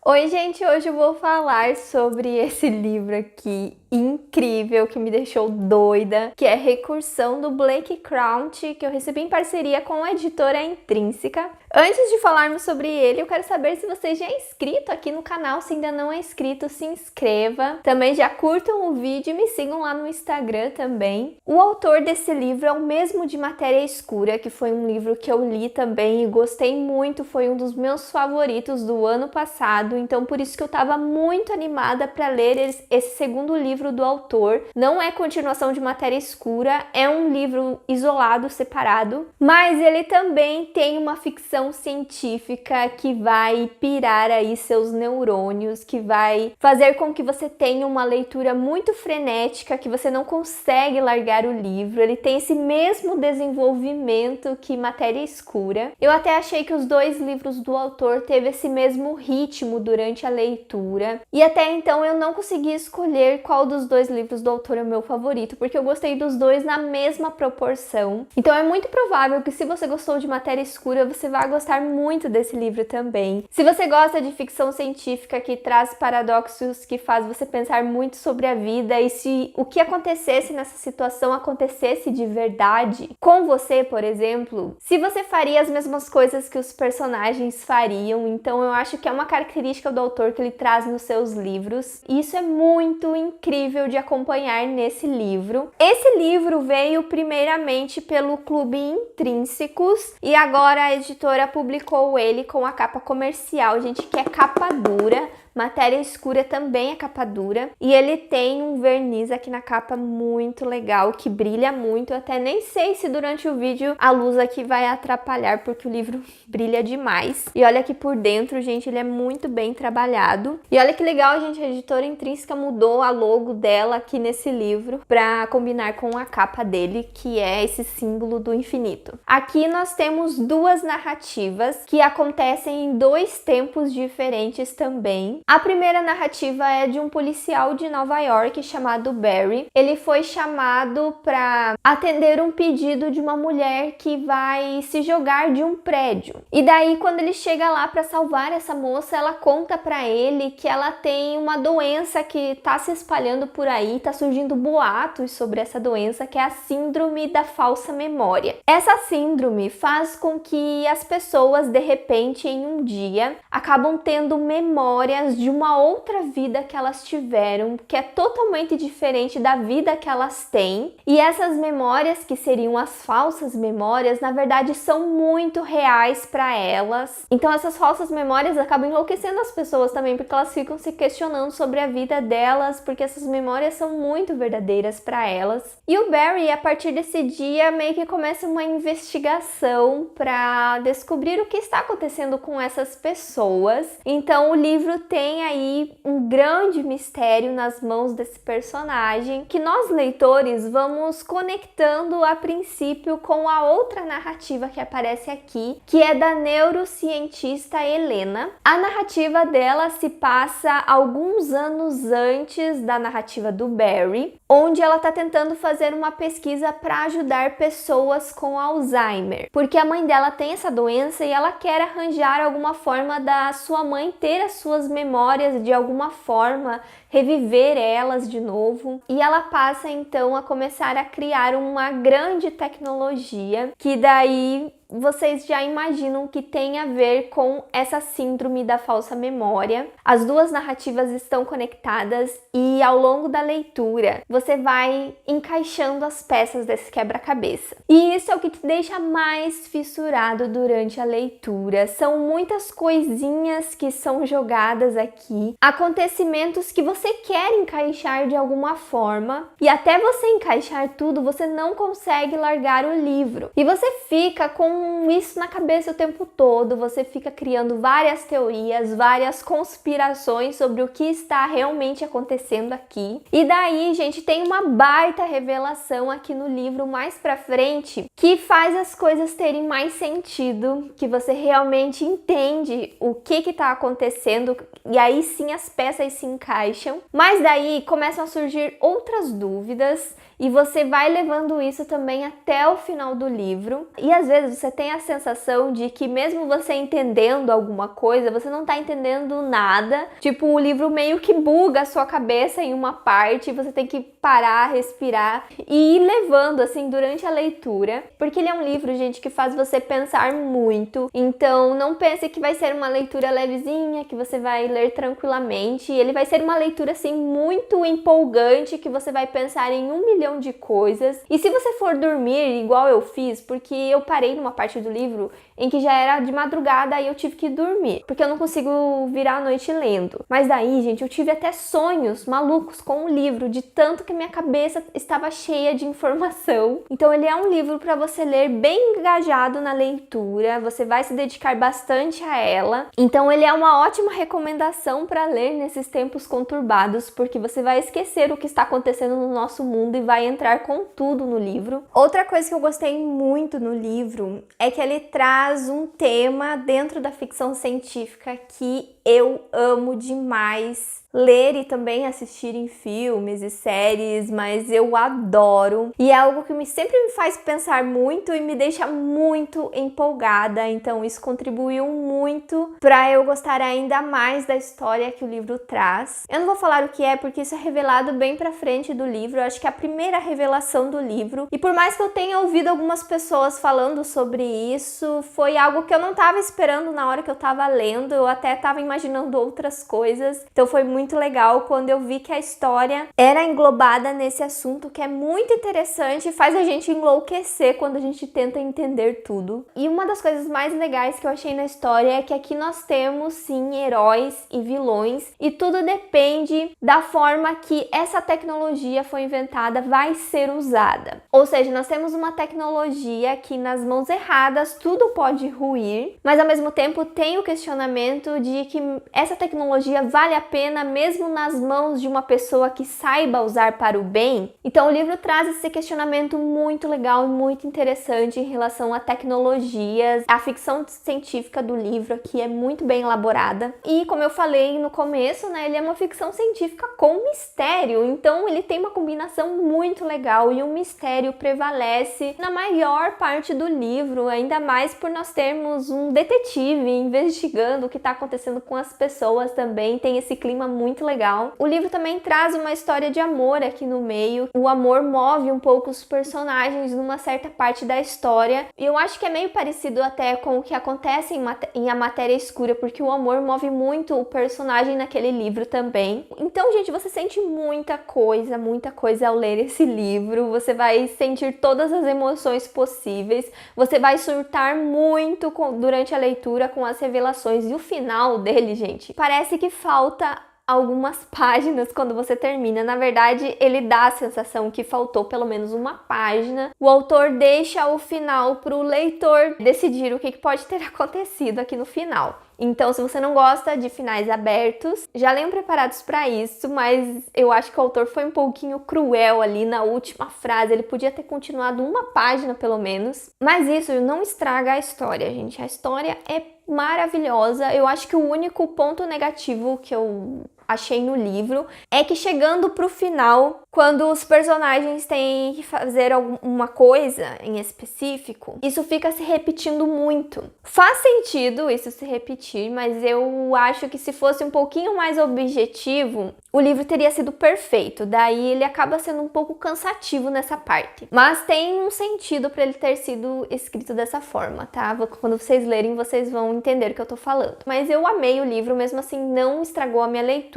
Oi, gente, hoje eu vou falar sobre esse livro aqui incrível que me deixou doida, que é Recursão do Blake Crouch, que eu recebi em parceria com a editora Intrínseca. Antes de falarmos sobre ele, eu quero saber se você já é inscrito aqui no canal. Se ainda não é inscrito, se inscreva. Também já curtam o vídeo e me sigam lá no Instagram também. O autor desse livro é o mesmo de Matéria Escura, que foi um livro que eu li também e gostei muito, foi um dos meus favoritos do ano passado, então por isso que eu tava muito animada para ler esse segundo livro do autor. Não é continuação de Matéria Escura, é um livro isolado, separado, mas ele também tem uma ficção científica que vai pirar aí seus neurônios, que vai fazer com que você tenha uma leitura muito frenética, que você não consegue largar o livro. Ele tem esse mesmo desenvolvimento que Matéria Escura. Eu até achei que os dois livros do autor teve esse mesmo ritmo durante a leitura, e até então eu não consegui escolher qual dos dois livros do autor é o meu favorito, porque eu gostei dos dois na mesma proporção. Então é muito provável que, se você gostou de Matéria Escura, você vai gostar muito desse livro também. Se você gosta de ficção científica que traz paradoxos, que faz você pensar muito sobre a vida, e se o que acontecesse nessa situação acontecesse de verdade com você, por exemplo, se você faria as mesmas coisas que os personagens fariam. Então eu acho que é uma característica do autor que ele traz nos seus livros, e isso é muito incrível de acompanhar nesse livro. Esse livro veio primeiramente pelo Clube Intrínsecos e agora a editora publicou ele com a capa comercial, gente, que é capa dura. Matéria Escura também é capa dura, e ele tem um verniz aqui na capa muito legal, que brilha muito. Eu até nem sei se durante o vídeo a luz aqui vai atrapalhar, porque o livro brilha demais. E olha aqui por dentro, gente, ele é muito bem trabalhado. E olha que legal, gente, a editora Intrínseca mudou a logo dela aqui nesse livro para combinar com a capa dele, que é esse símbolo do infinito. Aqui nós temos duas narrativas que acontecem em dois tempos diferentes também. A primeira narrativa é de um policial de Nova York chamado Barry. Ele foi chamado para atender um pedido de uma mulher que vai se jogar de um prédio. E daí, quando ele chega lá para salvar essa moça, ela conta para ele que ela tem uma doença que está se espalhando por aí, está surgindo boatos sobre essa doença, que é a síndrome da falsa memória. Essa síndrome faz com que as pessoas, de repente, em um dia, acabam tendo memórias de uma outra vida que elas tiveram, que é totalmente diferente da vida que elas têm. E essas memórias, que seriam as falsas memórias, na verdade são muito reais para elas. Então essas falsas memórias acabam enlouquecendo as pessoas também, porque elas ficam se questionando sobre a vida delas, porque essas memórias são muito verdadeiras para elas. E o Barry, a partir desse dia, meio que começa uma investigação para descobrir o que está acontecendo com essas pessoas. Então o livro tem aí um grande mistério nas mãos desse personagem, que nós leitores vamos conectando a princípio com a outra narrativa que aparece aqui, que é da neurocientista Helena. A narrativa dela se passa alguns anos antes da narrativa do Barry, onde ela está tentando fazer uma pesquisa para ajudar pessoas com Alzheimer, porque a mãe dela tem essa doença e ela quer arranjar alguma forma da sua mãe ter as suas memórias de alguma forma, reviver elas de novo. E ela passa então a começar a criar uma grande tecnologia, que daí vocês já imaginam que tem a ver com essa síndrome da falsa memória. As duas narrativas estão conectadas e ao longo da leitura você vai encaixando as peças desse quebra-cabeça. E isso é o que te deixa mais fissurado durante a leitura. São muitas coisinhas que são jogadas aqui, acontecimentos que você quer encaixar de alguma forma, e até você encaixar tudo, você não consegue largar o livro. E você fica com isso na cabeça o tempo todo, você fica criando várias teorias, várias conspirações sobre o que está realmente acontecendo aqui. E daí, gente, tem uma baita revelação aqui no livro mais pra frente, que faz as coisas terem mais sentido, que você realmente entende o que tá acontecendo e aí sim as peças se encaixam. Mas daí começam a surgir outras dúvidas e você vai levando isso também até o final do livro. E às vezes você tem a sensação de que mesmo você entendendo alguma coisa, você não tá entendendo nada. Tipo, o livro meio que buga a sua cabeça em uma parte, você tem que parar, respirar e ir levando assim durante a leitura, porque ele é um livro, gente, que faz você pensar muito. Então não pense que vai ser uma leitura levezinha, que você vai ler tranquilamente. Ele vai ser uma leitura assim muito empolgante, que você vai pensar em 1 milhão de coisas. E se você for dormir igual eu fiz, porque eu parei numa parte do livro em que já era de madrugada e eu tive que dormir, porque eu não consigo virar a noite lendo. Mas daí, gente, eu tive até sonhos malucos com o livro, de tanto que minha cabeça estava cheia de informação. Então ele é um livro para você ler bem engajado na leitura, você vai se dedicar bastante a ela. Então ele é uma ótima recomendação para ler nesses tempos conturbados, porque você vai esquecer o que está acontecendo no nosso mundo e vai entrar com tudo no livro. Outra coisa que eu gostei muito no livro é que ele traz um tema dentro da ficção científica que eu amo demais ler e também assistir em filmes e séries, mas eu adoro. E é algo que sempre me faz pensar muito e me deixa muito empolgada, então isso contribuiu muito para eu gostar ainda mais da história que o livro traz. Eu não vou falar o que é, porque isso é revelado bem pra frente do livro, eu acho que é a primeira revelação do livro. E por mais que eu tenha ouvido algumas pessoas falando sobre isso, foi algo que eu não tava esperando na hora que eu tava lendo, eu até tava imaginando outras coisas, então foi muito legal quando eu vi que a história era englobada nesse assunto, que é muito interessante e faz a gente enlouquecer quando a gente tenta entender tudo. E uma das coisas mais legais que eu achei na história é que aqui nós temos sim heróis e vilões, e tudo depende da forma que essa tecnologia foi inventada, vai ser usada. Ou seja, nós temos uma tecnologia que nas mãos erradas tudo pode ruir, mas ao mesmo tempo tem o questionamento de que essa tecnologia vale a pena mesmo nas mãos de uma pessoa que saiba usar para o bem. Então o livro traz esse questionamento muito legal e muito interessante em relação a tecnologias. A ficção científica do livro aqui é muito bem elaborada e, como eu falei no começo, né, ele é uma ficção científica com mistério, então ele tem uma combinação muito legal e o mistério prevalece na maior parte do livro, ainda mais por nós termos um detetive investigando o que está acontecendo com as pessoas também. Tem esse clima muito legal. O livro também traz uma história de amor aqui no meio. O amor move um pouco os personagens numa certa parte da história. E eu acho que é meio parecido até com o que acontece em A Matéria Escura, porque o amor move muito o personagem naquele livro também. Então, gente, você sente muita coisa ao ler esse livro. Você vai sentir todas as emoções possíveis. Você vai surtar muito durante a leitura com as revelações. E o final dele, gente, parece que falta algumas páginas quando você termina. Na verdade, ele dá a sensação que faltou pelo menos uma página. O autor deixa o final para o leitor decidir o que pode ter acontecido aqui no final. Então, se você não gosta de finais abertos, já leiam preparados para isso, mas eu acho que o autor foi um pouquinho cruel ali na última frase. Ele podia ter continuado uma página pelo menos, mas isso não estraga a história, gente. A história é maravilhosa. Eu acho que o único ponto negativo que eu achei no livro é que chegando pro final, quando os personagens têm que fazer alguma coisa em específico, isso fica se repetindo muito. Faz sentido isso se repetir, mas eu acho que se fosse um pouquinho mais objetivo, o livro teria sido perfeito. Daí ele acaba sendo um pouco cansativo nessa parte. Mas tem um sentido para ele ter sido escrito dessa forma, tá? Quando vocês lerem, vocês vão entender o que eu tô falando. Mas eu amei o livro, mesmo assim não estragou a minha leitura.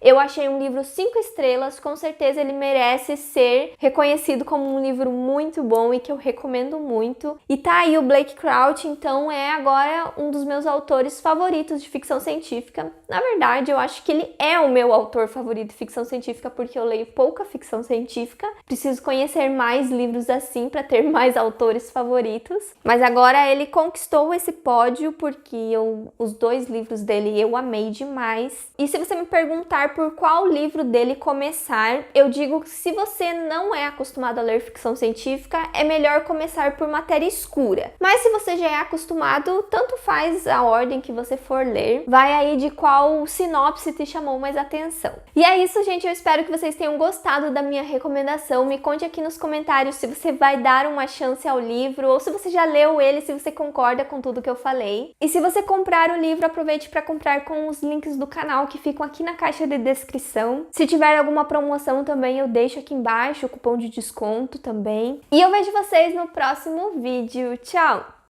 Eu achei um livro 5 estrelas, com certeza ele merece ser reconhecido como um livro muito bom e que eu recomendo muito. E tá aí o Blake Crouch, então é agora um dos meus autores favoritos de ficção científica. Na verdade, eu acho que ele é o meu autor favorito de ficção científica porque eu leio pouca ficção científica. Preciso conhecer mais livros assim para ter mais autores favoritos. Mas agora ele conquistou esse pódio porque os 2 livros dele eu amei demais. E se você me perguntar perguntar por qual livro dele começar, eu digo que se você não é acostumado a ler ficção científica, é melhor começar por Matéria Escura. Mas se você já é acostumado, tanto faz a ordem que você for ler, vai aí de qual sinopse te chamou mais atenção. E é isso, gente, eu espero que vocês tenham gostado da minha recomendação. Me conte aqui nos comentários se você vai dar uma chance ao livro, ou se você já leu ele, se você concorda com tudo que eu falei. E se você comprar o livro, aproveite para comprar com os links do canal que ficam aqui na caixa de descrição. Se tiver alguma promoção também, eu deixo aqui embaixo o cupom de desconto também. E eu vejo vocês no próximo vídeo. Tchau!